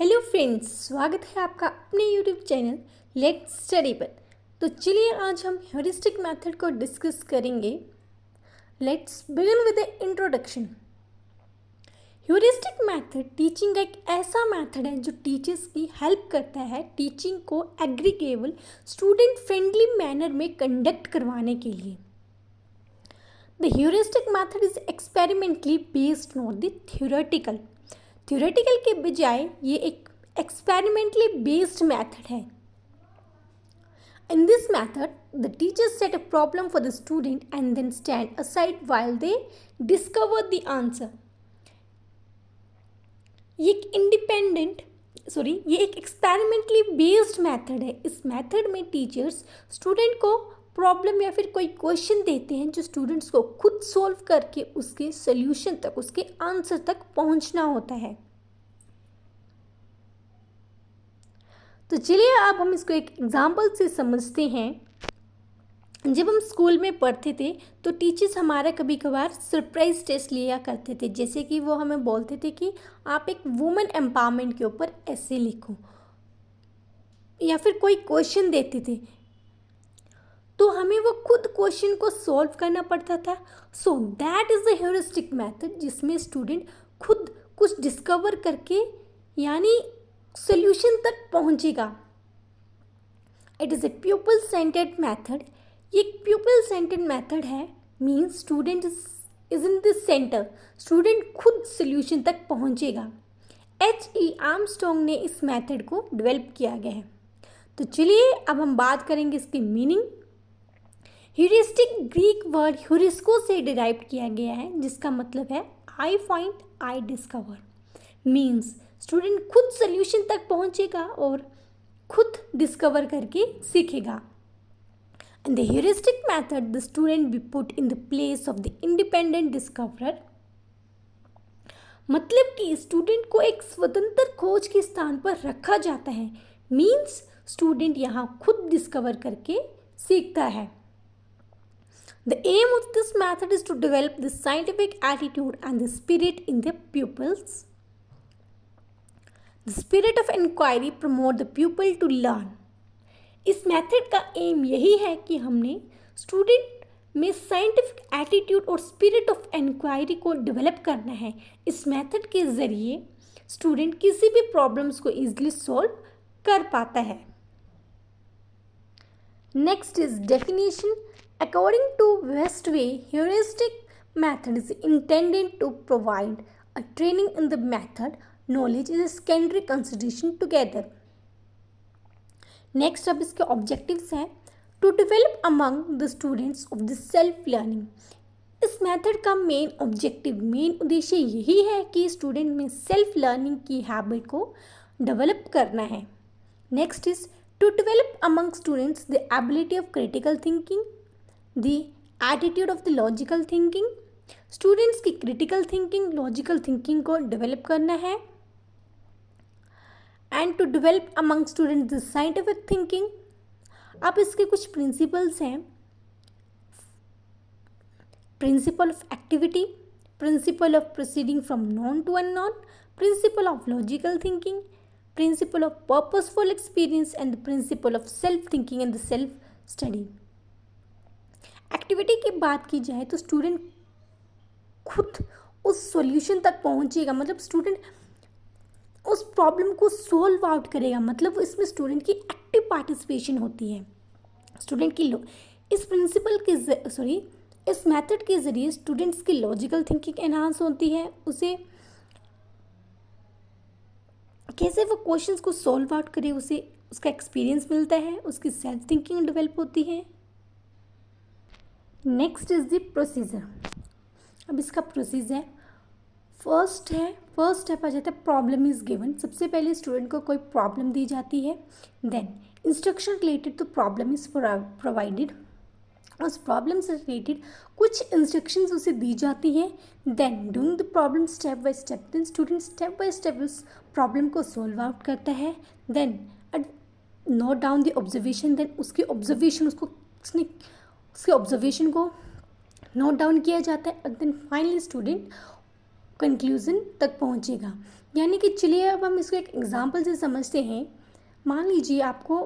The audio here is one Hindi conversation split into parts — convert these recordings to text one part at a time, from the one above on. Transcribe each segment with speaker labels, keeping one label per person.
Speaker 1: हेलो फ्रेंड्स, स्वागत है आपका अपने यूट्यूब चैनल लेट्स स्टडी पर। तो चलिए आज हम ह्यूरिस्टिक मेथड को डिस्कस करेंगे। Let's begin with the introduction. Heuristic method teaching का एक ऐसा मेथड है जो टीचर्स की हेल्प करता है टीचिंग को एग्रीगेबल स्टूडेंट फ्रेंडली मैनर में कंडक्ट करवाने के लिए। The heuristic method is experimentally based not the theoretical के बजाय ये एक एक्सपेरिमेंटली बेस्ड मेथड है। In this method, the teachers set a problem for the student and then stand aside while they discover the answer. ये एक एक्सपेरिमेंटली बेस्ड मेथड है। इस मेथड में टीचर्स स्टूडेंट को प्रॉब्लम या फिर कोई क्वेश्चन देते हैं जो स्टूडेंट्स को खुद सॉल्व करके उसके सोल्यूशन तक, उसके आंसर तक पहुंचना होता है। तो चलिए अब हम इसको एक एग्जाम्पल से समझते हैं। जब हम स्कूल में पढ़ते थे तो टीचर्स हमारा कभी कभार सरप्राइज टेस्ट लिया करते थे, जैसे कि वो हमें बोलते थे कि आप एक वुमेन एम्पावरमेंट के ऊपर ऐसे लिखो, या फिर कोई क्वेश्चन देते थे तो हमें वो खुद क्वेश्चन को सॉल्व करना पड़ता था। So that is the heuristic method, जिसमें स्टूडेंट खुद कुछ डिस्कवर करके यानी सोल्यूशन तक पहुंचेगा। It is a pupil centred method. ये एक प्यूपल सेंटर्ड मेथड है, means student is in the centre, student खुद सोल्यूशन तक पहुंचेगा। H.E. आर्मस्ट्रॉन्ग ने इस मेथड को डेवलप किया गया है। तो चलिए अब हम बात करेंगे इसकी मीनिंग। ह्यूरिस्टिक ग्रीक वर्ड ह्यूरिस्को से डिराइव किया गया है, जिसका मतलब है I find, I discover. Means student खुद सोल्यूशन तक पहुंचेगा और खुद डिस्कवर करके सीखेगा। In the heuristic method, the student be put in the place of the independent discoverer. मतलब कि स्टूडेंट को एक स्वतंत्र खोज के स्थान पर रखा जाता है। मीन्स स्टूडेंट यहाँ खुद डिस्कवर करके सीखता है। The aim of this method is to develop the scientific attitude and the spirit in the pupils. The spirit of inquiry promote the pupil to learn. इस मेथड का एम यही है कि हमने स्टूडेंट में साइंटिफिक एटीट्यूड और स्पिरिट ऑफ इंक्वायरी को डेवलप करना है। इस मेथड के ज़रिए स्टूडेंट किसी भी प्रॉब्लम्स को ईजिली सॉल्व कर पाता है। Next is definition. According to Westaway, heuristic method is intended to provide a training in the method, knowledge is a secondary consideration together. Next अब इसके ऑब्जेक्टिव्स हैं। To develop among the students of the self learning. इस मेथड का मेन उद्देश्य यही है कि स्टूडेंट में सेल्फ लर्निंग की हैबिट को डेवलप करना है। Next is to develop among students the ability of critical thinking, the attitude of the logical thinking. Students की क्रिटिकल थिंकिंग, लॉजिकल थिंकिंग को डेवलप करना है। And to develop among students the scientific thinking. अब इसके कुछ प्रिंसिपल्स हैं। Principle of activity, principle of proceeding from known to unknown, principle of logical thinking, principle of purposeful experience and the principle of self thinking and the self study. Activity की बात की जाए तो स्टूडेंट खुद उस सॉल्यूशन तक पहुंचेगा, मतलब स्टूडेंट उस प्रॉब्लम को सॉल्व आउट करेगा। मतलब इसमें स्टूडेंट की एक्टिव पार्टिसिपेशन होती है। स्टूडेंट की इस मेथड के ज़रिए स्टूडेंट्स की लॉजिकल थिंकिंग एनहांस होती है। उसे कैसे वो क्वेश्चंस को सॉल्व आउट करे, उसे उसका एक्सपीरियंस मिलता है, उसकी सेल्फ थिंकिंग डेवलप होती है। Next is the procedure. अब इसका प्रोसीजर फर्स्ट स्टेप आ जाता है प्रॉब्लम इज गिवन। सबसे पहले स्टूडेंट को कोई प्रॉब्लम दी जाती है, then instruction related to problem is provided. उस प्रॉब्लम से रिलेटेड कुछ इंस्ट्रक्शंस उसे दी जाती हैं। Then doing the problem step by step, then student step by step उस प्रॉब्लम को सॉल्व आउट करता है। Then note down the observation, then उसके ऑब्जर्वेशन को नोट डाउन किया जाता है। और देन फाइनली स्टूडेंट कंक्लूजन तक पहुंचेगा। यानी कि चलिए अब हम इसको एक एग्जांपल से समझते हैं। मान लीजिए आपको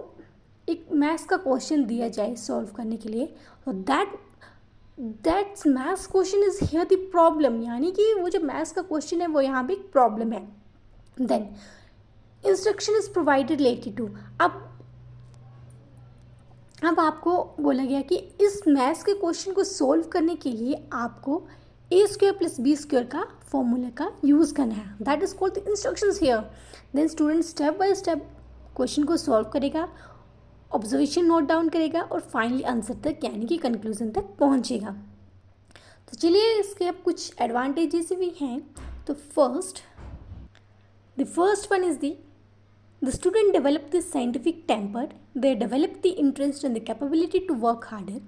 Speaker 1: एक मैथ्स का क्वेश्चन दिया जाए सॉल्व करने के लिए, और that's maths question is here the problem, यानी कि वो जो मैथ्स का क्वेश्चन है वो यहाँ पे एक प्रॉब्लम है। Then instruction is provided related to, अब आपको बोला गया कि इस मैथ्स के क्वेश्चन को सोल्व करने के लिए आपको A square plus B square का फॉर्मूला का यूज़ करना है, that is called the instructions here. Then student step by step question को सॉल्व करेगा, ऑब्जर्वेशन नोट डाउन करेगा और फाइनली आंसर तक यानी कि कंक्लूजन तक पहुंचेगा। तो चलिए इसके अब कुछ एडवांटेजेस भी हैं। तो the first one is the student develop the scientific temper, they develop the interest and the capability to work harder।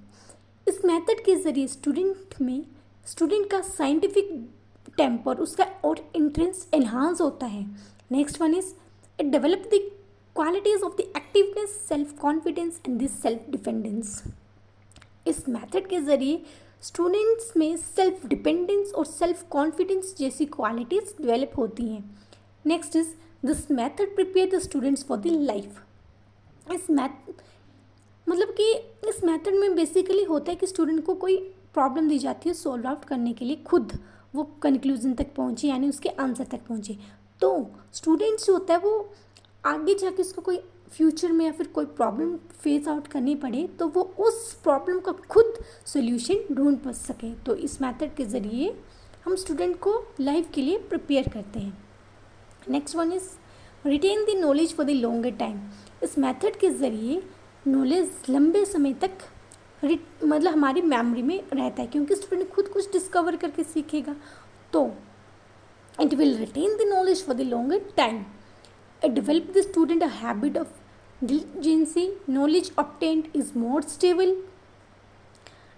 Speaker 1: इस मेथड के ज़रिए स्टूडेंट का साइंटिफिक टेम्पर उसका और इंटरेस्ट एनहांस होता है। Next one is it develop the qualities of the activeness, self confidence and the self dependence. इस मेथड के ज़रिए स्टूडेंट्स में सेल्फ डिपेंडेंस और सेल्फ कॉन्फिडेंस जैसी क्वालिटीज़ डेवलप होती हैं। Next is this method prepare the students for the life. मतलब कि इस मेथड में बेसिकली होता है कि स्टूडेंट को कोई प्रॉब्लम दी जाती है सॉल्व आउट करने के लिए, खुद वो कंक्लूजन तक पहुँचे यानी उसके आंसर तक पहुँचे। तो स्टूडेंट्स जो होता है वो आगे जाके उसको कोई फ्यूचर में या फिर कोई प्रॉब्लम फेस आउट करनी पड़े तो वो उस प्रॉब्लम का खुद सोल्यूशन ढूंढ पा सके। तो इस मेथड के ज़रिए हम स्टूडेंट को लाइफ के लिए प्रिपेयर करते हैं। Next one is retain the knowledge for the longer time. इस मेथड के ज़रिए नॉलेज लंबे समय तक मतलब हमारी मेमोरी में रहता है, क्योंकि स्टूडेंट खुद कुछ डिस्कवर करके सीखेगा। तो it will retain the knowledge for the longer time. It develop the student a habit of diligency, knowledge obtained is more stable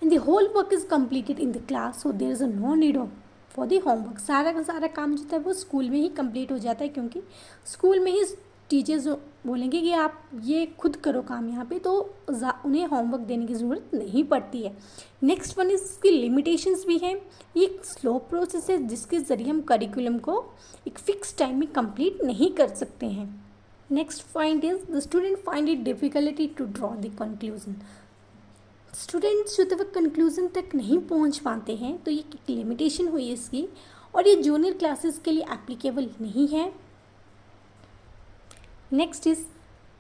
Speaker 1: and the whole work is completed in the class, so there is a no need of for the homework. सारा का सारा काम जो था वो स्कूल में ही कंप्लीट हो जाता है, क्योंकि स्कूल में ही टीचर्स बोलेंगे कि आप ये खुद करो काम यहाँ पे, तो उन्हें होमवर्क देने की ज़रूरत नहीं पड़ती है। नेक्स्ट वन इसकी लिमिटेशंस भी हैं। ये एक स्लो प्रोसेस है जिसके ज़रिए हम करिकुलम को एक फ़िक्स टाइम में कंप्लीट नहीं कर सकते हैं। Next point is the student find it difficulty to draw the conclusion. Students जो तक कंक्लूजन तक नहीं पहुंच पाते हैं, तो ये एक लिमिटेशन हुई इसकी, और ये जूनियर क्लासेस के लिए एप्लीकेबल नहीं है। Next is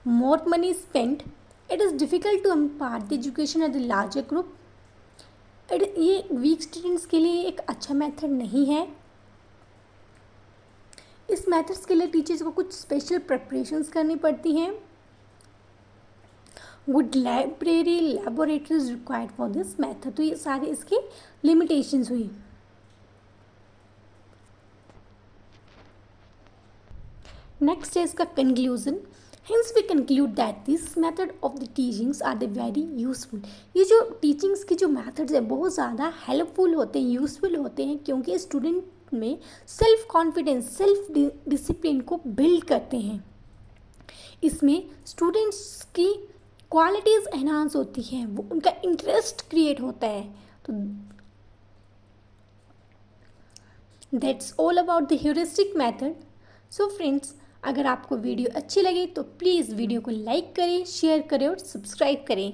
Speaker 1: more money spent, it is difficult to impart the education at the larger group. ये वीक स्टूडेंट्स के लिए एक अच्छा मेथड नहीं है। इस मेथड्स के लिए टीचर्स को कुछ स्पेशल प्रिपरेशंस करनी पड़ती हैं। Good library laboratories required for this method. तो ये सारे इसकी लिमिटेशंस हुई। नेक्स्ट है इसका conclusion. Hence we conclude that this method of the teachings are the very useful। ये जो टीचिंग्स की जो मेथड्स है बहुत ज़्यादा हेल्पफुल होते हैं, यूज़फुल होते हैं, क्योंकि स्टूडेंट में सेल्फ कॉन्फिडेंस, सेल्फ डिसिप्लिन को बिल्ड करते हैं। इसमें स्टूडेंट्स की क्वालिटीज़ एनहांस होती हैं, वो उनका इंटरेस्ट क्रिएट होता है। तो that's all about the heuristic method. So friends, अगर आपको वीडियो अच्छी लगे तो प्लीज़ वीडियो को लाइक करें, शेयर करें और सब्सक्राइब करें।